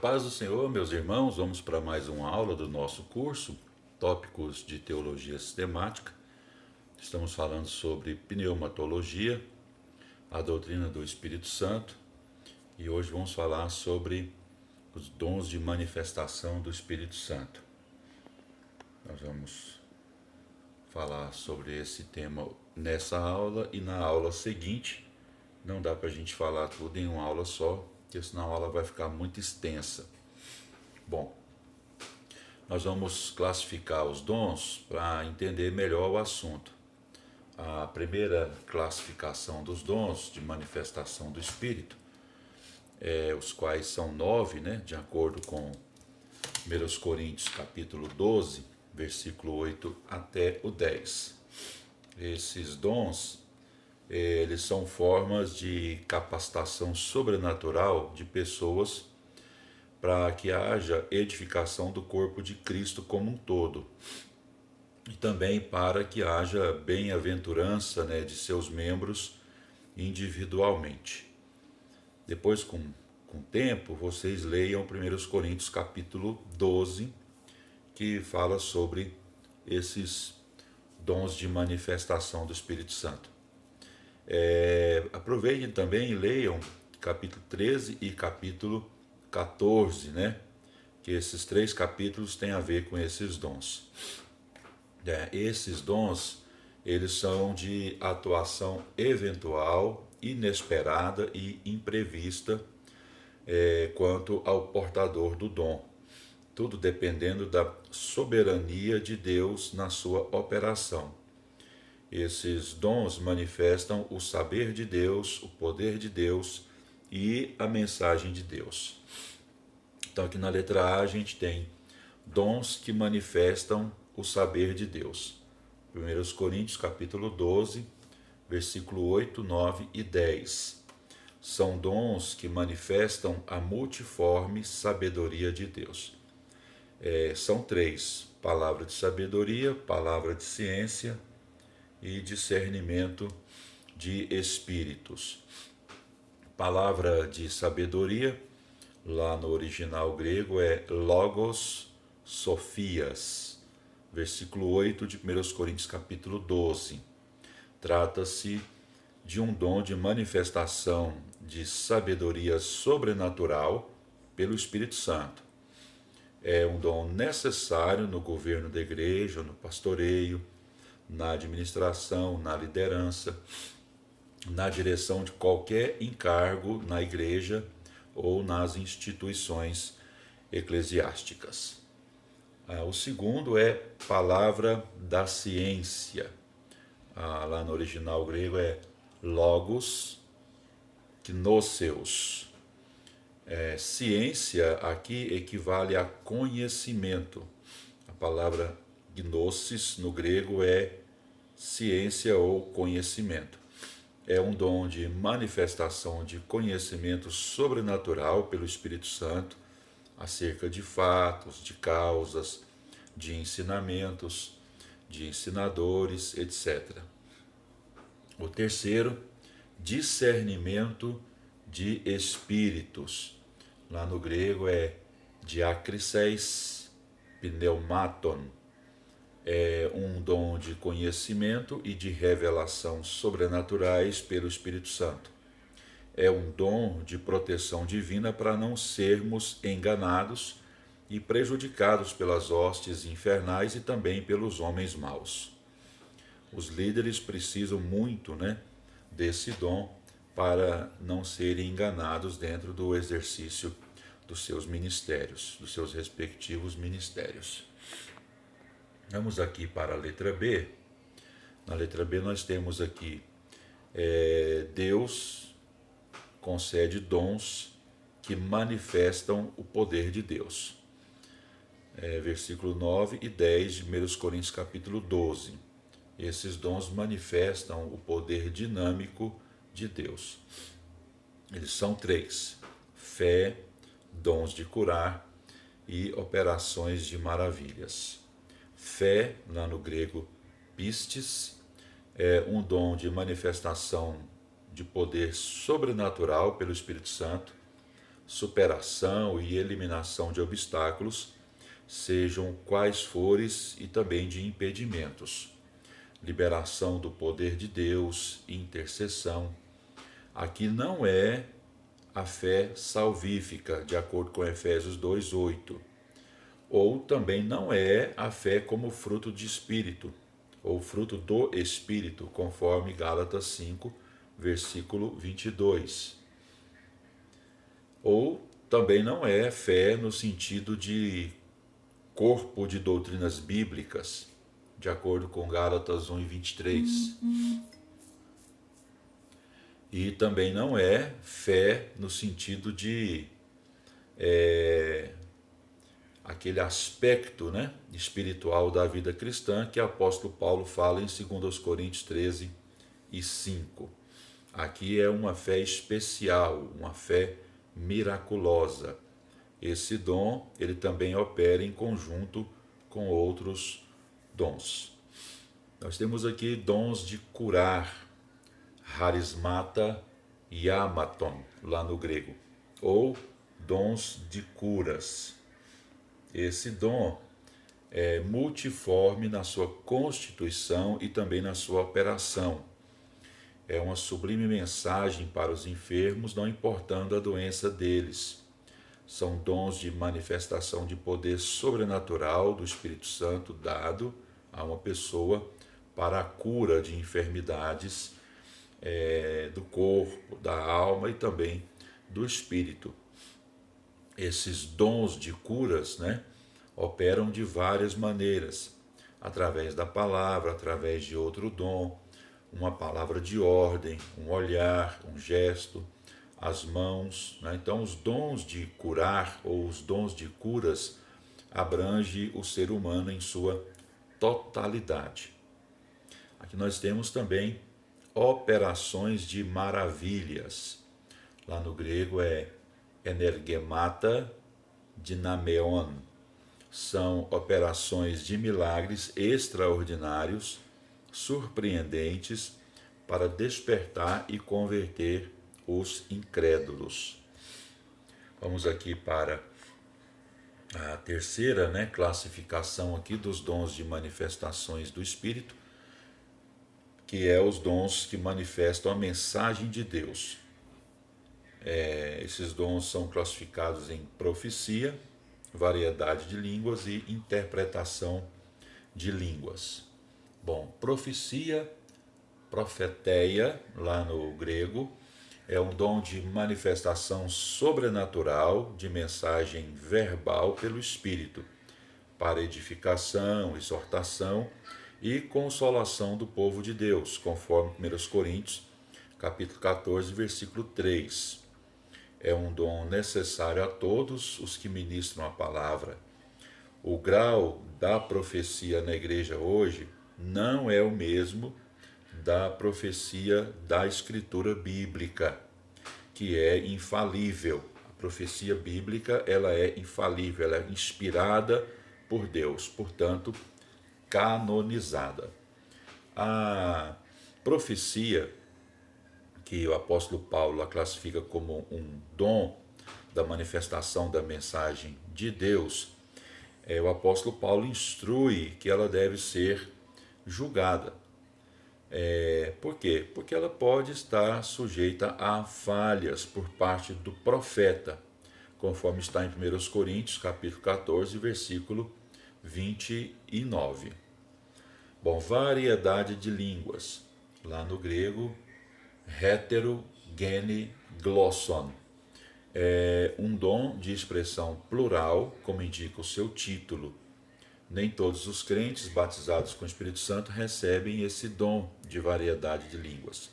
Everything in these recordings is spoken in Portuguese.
paz do Senhor, meus irmãos, vamos para mais uma aula do nosso curso, Tópicos de Teologia Sistemática. Estamos falando sobre pneumatologia, a doutrina do Espírito Santo, e hoje vamos falar sobre os dons de manifestação do Espírito Santo. Nós vamos falar sobre esse tema nessa aula e na aula seguinte. Não dá para a gente falar tudo em uma aula só, porque senão a aula vai ficar muito extensa. Bom, nós vamos classificar os dons para entender melhor o assunto. A primeira classificação dos dons de manifestação do Espírito, os quais são 9, né, de acordo com 1 Coríntios capítulo 12, versículo 8 até o 10. Esses dons, eles são formas de capacitação sobrenatural de pessoas para que haja edificação do corpo de Cristo como um todo. E também para que haja bem-aventurança, né, de seus membros individualmente. Depois, com o tempo, vocês leiam 1 Coríntios capítulo 12, que fala sobre esses dons de manifestação do Espírito Santo. Aproveitem também e leiam capítulo 13 e capítulo 14, né? Que esses 3 capítulos têm a ver com esses dons. Esses dons, eles são de atuação eventual, inesperada e imprevista quanto ao portador do dom. Tudo dependendo da soberania de Deus na sua operação. Esses dons manifestam o saber de Deus, o poder de Deus e a mensagem de Deus. Então aqui na letra A a gente tem dons que manifestam o saber de Deus. 1 Coríntios capítulo 12, versículo 8, 9 e 10. São dons que manifestam a multiforme sabedoria de Deus. São 3, palavra de sabedoria, palavra de ciência e discernimento de espíritos. Palavra de sabedoria, lá no original grego, é logos sophias, versículo 8 de 1 Coríntios capítulo 12. Trata-se de um dom de manifestação de sabedoria sobrenatural pelo Espírito Santo. É um dom necessário no governo da igreja, no pastoreio, na administração, na liderança, na direção de qualquer encargo na igreja ou nas instituições eclesiásticas. O segundo é palavra da ciência. Lá no original grego é logos gnoseus. Ciência aqui equivale a conhecimento. A palavra gnosis no grego é ciência ou conhecimento. É um dom de manifestação de conhecimento sobrenatural pelo Espírito Santo acerca de fatos, de causas, de ensinamentos, de ensinadores, etc. O terceiro, discernimento de espíritos. Lá no grego é diakriseis pneumaton. É um dom de conhecimento e de revelação sobrenaturais pelo Espírito Santo. É um dom de proteção divina para não sermos enganados e prejudicados pelas hostes infernais e também pelos homens maus. Os líderes precisam muito, desse dom para não serem enganados dentro do exercício dos seus ministérios, dos seus respectivos ministérios. Vamos aqui para a letra B. Na letra B nós temos aqui, Deus concede dons que manifestam o poder de Deus. Versículo 9 e 10 de 1 Coríntios capítulo 12. Esses dons manifestam o poder dinâmico de Deus. Eles são 3: fé, dons de curar e operações de maravilhas. Fé, lá no grego pistis, é um dom de manifestação de poder sobrenatural pelo Espírito Santo superação e eliminação de obstáculos, sejam quais fores, e também de impedimentos. Liberação do poder de Deus, intercessão. Aqui não é a fé salvífica, de acordo com Efésios 2:8. Ou também não é a fé como fruto de espírito, ou fruto do espírito, conforme Gálatas 5, versículo 22. Ou também não é fé no sentido de corpo de doutrinas bíblicas, de acordo com Gálatas 1:23. E também não é fé no sentido de aquele aspecto, né, espiritual da vida cristã que o apóstolo Paulo fala em 2 Coríntios 13:5. Aqui é uma fé especial, uma fé miraculosa. Esse dom, ele também opera em conjunto com outros dons. Nós temos aqui dons de curar, harismata yamaton, lá no grego, ou dons de curas. Esse dom é multiforme na sua constituição e também na sua operação. É uma sublime mensagem para os enfermos, não importando a doença deles. São dons de manifestação de poder sobrenatural do Espírito Santo dado a uma pessoa para a cura de enfermidades do corpo, da alma e também do espírito. Esses dons de curas, né, operam de várias maneiras, através da palavra, através de outro dom, uma palavra de ordem, um olhar, um gesto, as mãos, né? Então, os dons de curar ou os dons de curas abrange o ser humano em sua totalidade. Aqui nós temos também operações de maravilhas. Lá no grego é energemata dynameon. São operações de milagres extraordinários, surpreendentes, para despertar e converter os incrédulos. Vamos aqui para a terceira, né, classificação aqui dos dons de manifestações do Espírito, que é os dons que manifestam a mensagem de Deus. Esses dons são classificados em profecia, variedade de línguas e interpretação de línguas. Bom, profecia, profeteia, lá no grego, é um dom de manifestação sobrenatural de mensagem verbal pelo Espírito, para edificação, exortação e consolação do povo de Deus, conforme 1 Coríntios, capítulo 14, versículo 3. É um dom necessário a todos os que ministram a palavra. O grau da profecia na igreja hoje não é o mesmo da profecia da escritura bíblica, que é infalível. A profecia bíblica, ela é infalível, ela é inspirada por Deus, portanto, canonizada. A profecia, que o apóstolo Paulo a classifica como um dom da manifestação da mensagem de Deus, o apóstolo Paulo instrui que ela deve ser julgada. Por quê? Porque ela pode estar sujeita a falhas por parte do profeta, conforme está em 1 Coríntios, capítulo 14, versículo 29. Bom, variedade de línguas. Lá no grego, heterogene glosson. É um dom de expressão plural, como indica o seu título. Nem todos os crentes batizados com o Espírito Santo recebem esse dom de variedade de línguas.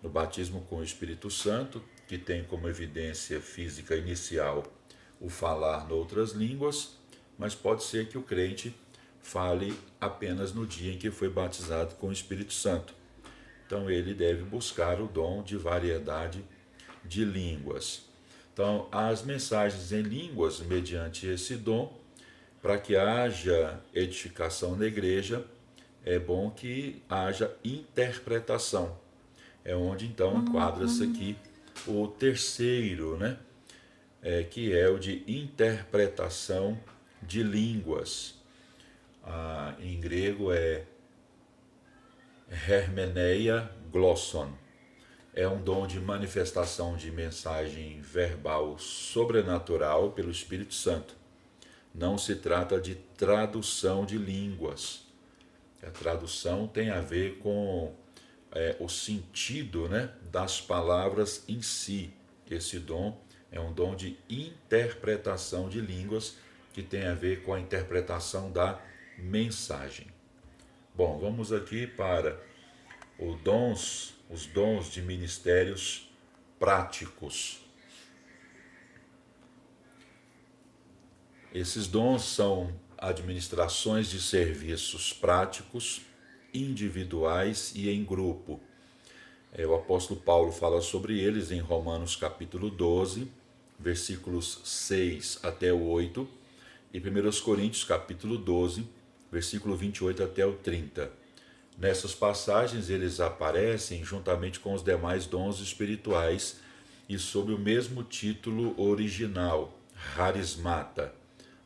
No batismo com o Espírito Santo, que tem como evidência física inicial o falar noutras línguas, mas pode ser que o crente fale apenas no dia em que foi batizado com o Espírito Santo. Então ele deve buscar o dom de variedade de línguas. Então, as mensagens em línguas, mediante esse dom, para que haja edificação na igreja, é bom que haja interpretação. É onde então enquadra-se aqui o terceiro, né? que é o de interpretação de línguas. Em grego é hermeneia glosson. É um dom de manifestação de mensagem verbal sobrenatural pelo Espírito Santo. Não se trata de tradução de línguas. A tradução tem a ver com o sentido, né, das palavras em si. Esse dom é um dom de interpretação de línguas que tem a ver com a interpretação da mensagem. Bom, vamos aqui para os dons de ministérios práticos. Esses dons são administrações de serviços práticos, individuais e em grupo. O apóstolo Paulo fala sobre eles em Romanos capítulo 12, versículos 6 até o 8, e 1 Coríntios capítulo 12, versículo 28 até o 30. Nessas passagens eles aparecem juntamente com os demais dons espirituais e sob o mesmo título original, charismata,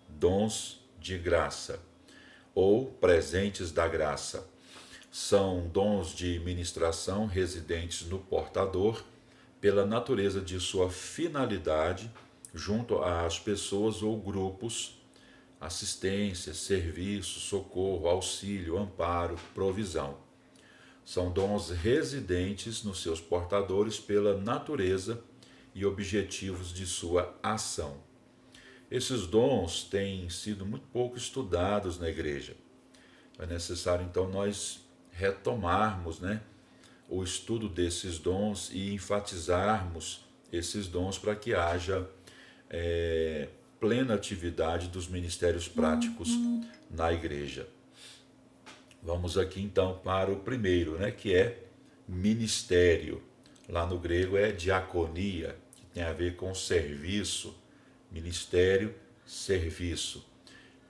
dons de graça, ou presentes da graça. São dons de ministração residentes no portador, pela natureza de sua finalidade, junto às pessoas ou grupos, assistência, serviço, socorro, auxílio, amparo, provisão. São dons residentes nos seus portadores pela natureza e objetivos de sua ação. Esses dons têm sido muito pouco estudados na igreja. É necessário então nós retomarmos, né, o estudo desses dons e enfatizarmos esses dons para que haja plena atividade dos ministérios práticos na igreja. Vamos aqui então para o primeiro, né, que é ministério. Lá no grego é diaconia, que tem a ver com serviço. Ministério, serviço.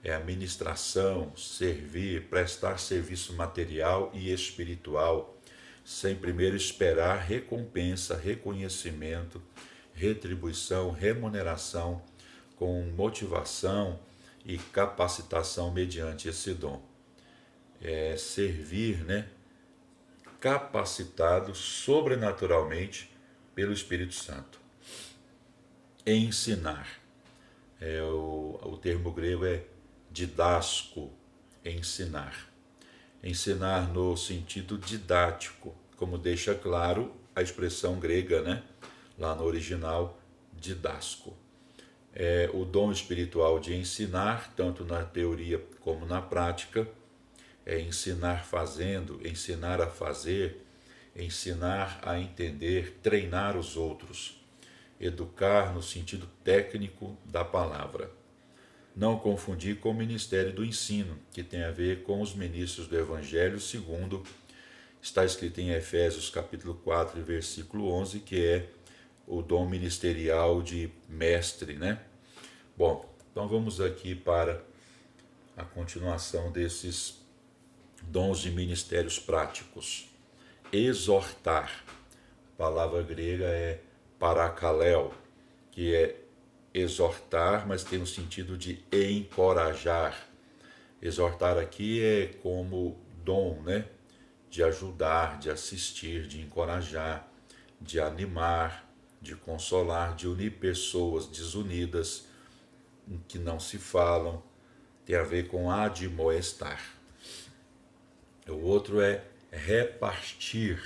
É administração, servir, prestar serviço material e espiritual, sem primeiro esperar recompensa, reconhecimento, retribuição, remuneração, com motivação e capacitação mediante esse dom. É servir, né, capacitado sobrenaturalmente pelo Espírito Santo. Ensinar. O termo grego é didasco, ensinar. Ensinar no sentido didático, como deixa claro a expressão grega, né? Lá no original, didasco. O dom espiritual de ensinar, tanto na teoria como na prática, é ensinar fazendo, ensinar a fazer, ensinar a entender, treinar os outros. Educar no sentido técnico da palavra. Não confundir com o ministério do ensino, que tem a ver com os ministros do Evangelho, segundo está escrito em Efésios capítulo 4, versículo 11, que é o dom ministerial de mestre, né? Bom, então vamos aqui para a continuação desses dons de ministérios práticos. Exortar. A palavra grega é parakaleo, que é exortar, mas tem o sentido de encorajar. Exortar aqui é como dom, né? De ajudar, de assistir, de encorajar, de animar, de consolar, de unir pessoas desunidas, que não se falam, tem a ver com admoestar. O outro é repartir.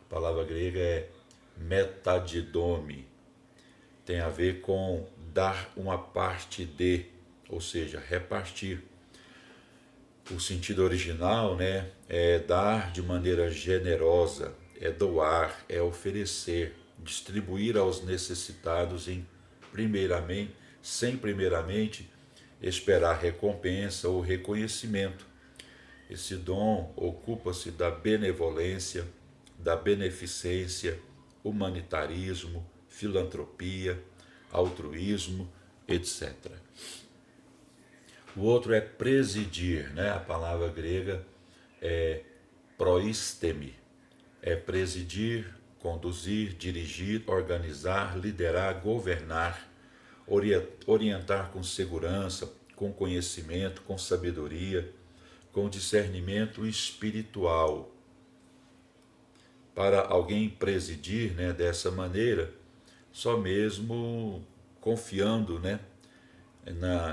A palavra grega é metadidome. Tem a ver com dar uma parte de, ou seja, repartir. O sentido original, né, é dar de maneira generosa, é doar, é oferecer, distribuir aos necessitados sem primeiramente esperar recompensa ou reconhecimento. Esse dom ocupa-se da benevolência, da beneficência, humanitarismo, filantropia, altruísmo, etc. O outro é presidir, né? A palavra grega é proistemi, é presidir, conduzir, dirigir, organizar, liderar, governar, orientar com segurança, com conhecimento, com sabedoria, com discernimento espiritual. Para alguém presidir, né, dessa maneira, só mesmo confiando, né,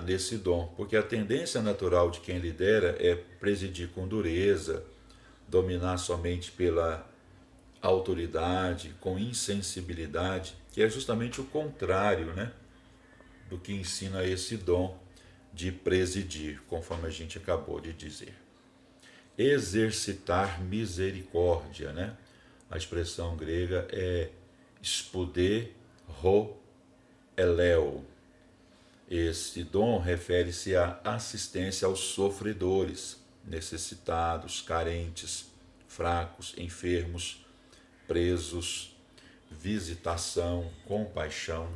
nesse dom, porque a tendência natural de quem lidera é presidir com dureza, dominar somente pela autoridade, com insensibilidade, que é justamente o contrário, né, do que ensina esse dom de presidir, conforme a gente acabou de dizer. Exercitar misericórdia, né? A expressão grega é spudê ro eleo. Esse dom refere-se à assistência aos sofredores, necessitados, carentes, fracos, enfermos, presos, visitação, compaixão.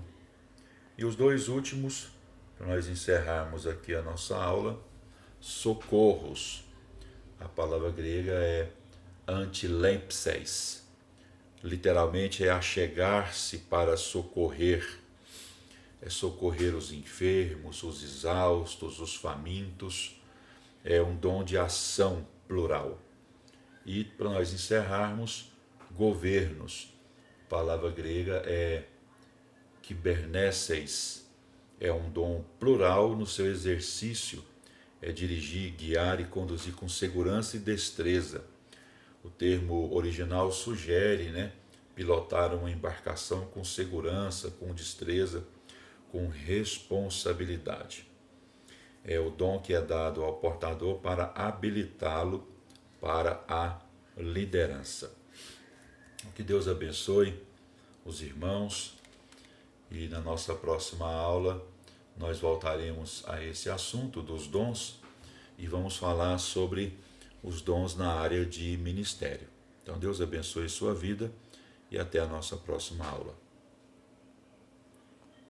E os dois últimos, para nós encerrarmos aqui a nossa aula, socorros. A palavra grega é antilempses. Literalmente é achegar-se para socorrer. É socorrer os enfermos, os exaustos, os famintos. É um dom de ação plural. E para nós encerrarmos, governos. A palavra grega é kyberneses. É um dom plural no seu exercício. É dirigir, guiar e conduzir com segurança e destreza. O termo original sugere, né, pilotar uma embarcação com segurança, com destreza, com responsabilidade. É o dom que é dado ao portador para habilitá-lo para a liderança. Que Deus abençoe os irmãos e na nossa próxima aula nós voltaremos a esse assunto dos dons e vamos falar sobre os dons na área de ministério. Então Deus abençoe sua vida e até a nossa próxima aula.